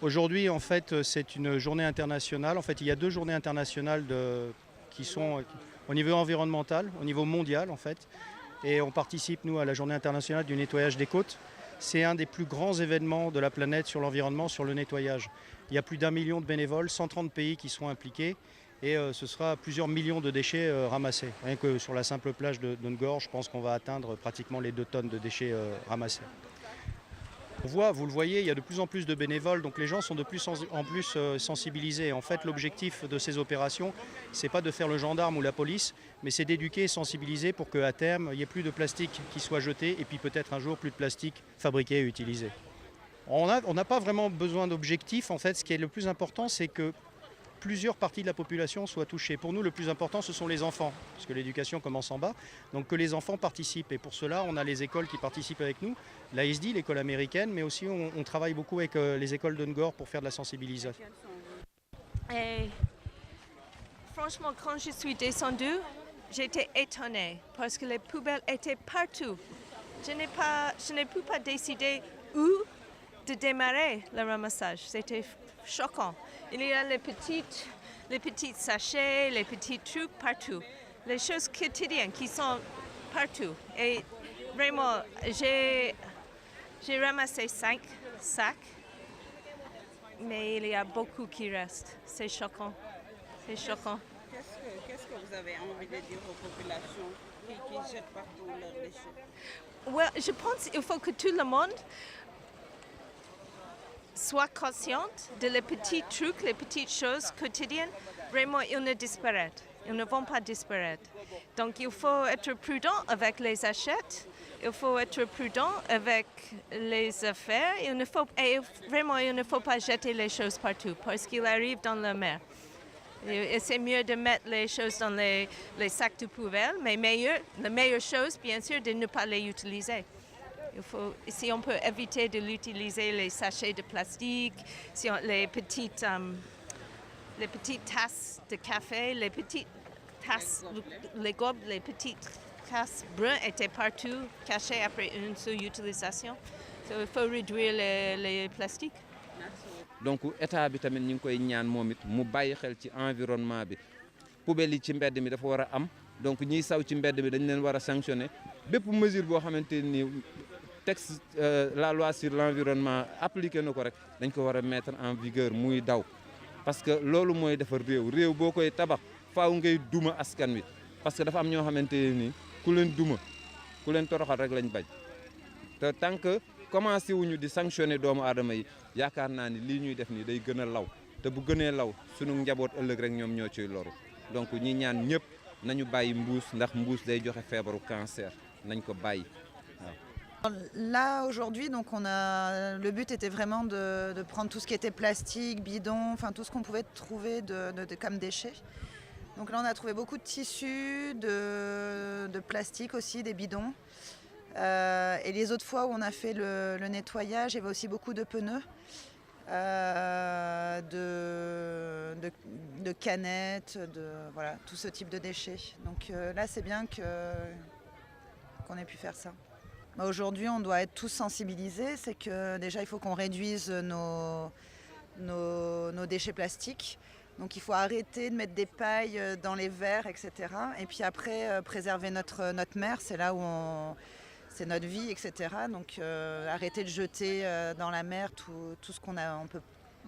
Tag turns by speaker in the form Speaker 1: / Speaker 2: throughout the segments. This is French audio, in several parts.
Speaker 1: Aujourd'hui, en fait, c'est une journée internationale. En fait, il y a 2 journées internationales qui sont au niveau environnemental, au niveau mondial, en fait. Et on participe, nous, à la journée internationale du nettoyage des côtes. C'est un des plus grands événements de la planète sur l'environnement, sur le nettoyage. Il y a plus d'1 million de bénévoles, 130 pays qui seront impliqués. Et ce sera plusieurs millions de déchets ramassés. Rien que sur la simple plage de Ngor, je pense qu'on va atteindre pratiquement les 2 tonnes de déchets ramassés. On voit, vous le voyez, il y a de plus en plus de bénévoles, donc les gens sont de plus en plus sensibilisés. En fait, l'objectif de ces opérations, c'est pas de faire le gendarme ou la police, mais c'est d'éduquer et sensibiliser pour qu'à terme, il n'y ait plus de plastique qui soit jeté et puis peut-être un jour plus de plastique fabriqué et utilisé. On n'a pas vraiment besoin d'objectifs. En fait, ce qui est le plus important, c'est que plusieurs parties de la population soient touchées. Pour nous, le plus important, ce sont les enfants, parce que l'éducation commence en bas. Donc que les enfants participent. Et pour cela, on a les écoles qui participent avec nous, l'ASD, l'école américaine, mais aussi on travaille beaucoup avec les écoles de Ngor pour faire de la sensibilisation.
Speaker 2: Et franchement, quand je suis descendue, j'étais étonnée parce que les poubelles étaient partout. Je n'ai pu pas décider où de démarrer le ramassage. C'était choquant. Il y a les petits sachets, les petits trucs partout. Les choses quotidiennes qui sont partout. Et vraiment, j'ai ramassé 5 sacs, mais il y a beaucoup qui restent. C'est choquant. C'est choquant.
Speaker 3: Qu'est-ce que vous avez envie de dire aux populations qui jettent partout leurs déchets?
Speaker 2: Ouais, je pense qu'il faut que tout le monde soit consciente de les petits trucs, les petites choses quotidiennes. Vraiment, ils ne disparaissent. Ils ne vont pas disparaître. Donc, il faut être prudent avec les achats. Il faut être prudent avec les affaires. Il ne faut pas jeter les choses partout parce qu'ils arrivent dans la mer. Et c'est mieux de mettre les choses dans les sacs de poubelle, mais la meilleure chose, bien sûr, de ne pas les utiliser. Si on peut éviter de l'utiliser, les sachets de plastique, les petites tasses de café, les petites tasses, les gobes, les petites tasses brunes étaient partout, cachées après une sous-utilisation. Il faut réduire les plastiques.
Speaker 4: Donc état bi tamit ñu ngi koy ñaan moom it mu bàyyi xel ci environnement bi poubelle yi ci mbedd mi dafa war a am donc ñiy saw ci mbedd mi dañ leen war a sanctionner bépp mesure boo xamante ni texte la loi sur l'environnement appliqué na ko rek dañ ko war a mettre en vigueur muy daw parce que loolu mooy defar réew boo koy tabax faaw ngay duma askan wi parce que dafa am ñoo xamante ni ku leen duma ku leen toroxal rek lañ bañ te tant que commencé wuñu di sanctionner doomu aadama yi yaakaar naa ni lii ñuy def nii day gën a law te bu gënee law sunu njaboot ëllëg rek ñoom ñoo ciy loru donc ñi ñaan ñëpp nañu bàyyi mbuus ndax mbuus day joxe feebaru cancer nañ ko bàyyi waaw.
Speaker 5: Là aujourd'hui, donc le but était vraiment de prendre tout ce qui était plastique, bidon, enfin tout ce qu'on pouvait trouver comme déchets. Donc là on a trouvé beaucoup de tissus, de plastique aussi, des bidons. Et les autres fois où on a fait le nettoyage, il y avait aussi beaucoup de pneus, de canettes, voilà, tout ce type de déchets. Donc là c'est bien qu'on ait pu faire ça. Aujourd'hui on doit être tous sensibilisés, c'est que déjà il faut qu'on réduise nos déchets plastiques. Donc il faut arrêter de mettre des pailles dans les verres, etc. Et puis après préserver notre mer, c'est là où c'est notre vie, etc. Donc arrêter de jeter dans la mer tout ce qu'on a. On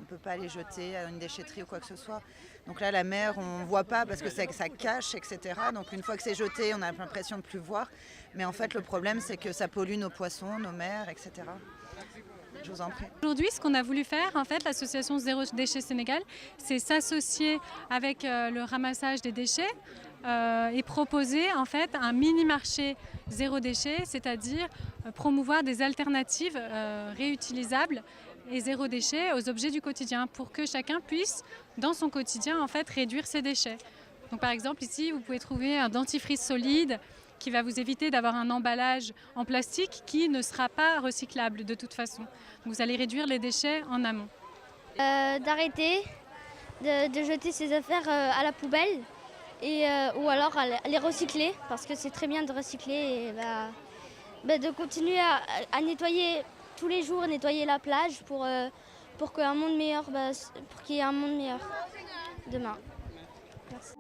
Speaker 5: peut pas les jeter à une déchetterie ou quoi que ce soit. Donc là, la mer, on ne voit pas parce que ça cache, etc. Donc une fois que c'est jeté, on a l'impression de ne plus voir. Mais en fait, le problème, c'est que ça pollue nos poissons, nos mers, etc. Je vous en prie.
Speaker 6: Aujourd'hui, ce qu'on a voulu faire, en fait, l'association Zéro Déchet Sénégal, c'est s'associer avec le ramassage des déchets et proposer en fait un mini-marché zéro déchet, c'est-à-dire promouvoir des alternatives réutilisables et zéro déchet aux objets du quotidien pour que chacun puisse, dans son quotidien, en fait, réduire ses déchets. Donc, par exemple, ici, vous pouvez trouver un dentifrice solide qui va vous éviter d'avoir un emballage en plastique qui ne sera pas recyclable de toute façon. Donc, vous allez réduire les déchets en amont.
Speaker 7: D'arrêter de jeter ses affaires à la poubelle ou alors à les recycler, parce que c'est très bien de recycler et de continuer à nettoyer tous les jours, nettoyer la plage pour qu'un monde meilleur, pour qu'il y ait un monde meilleur demain. Merci.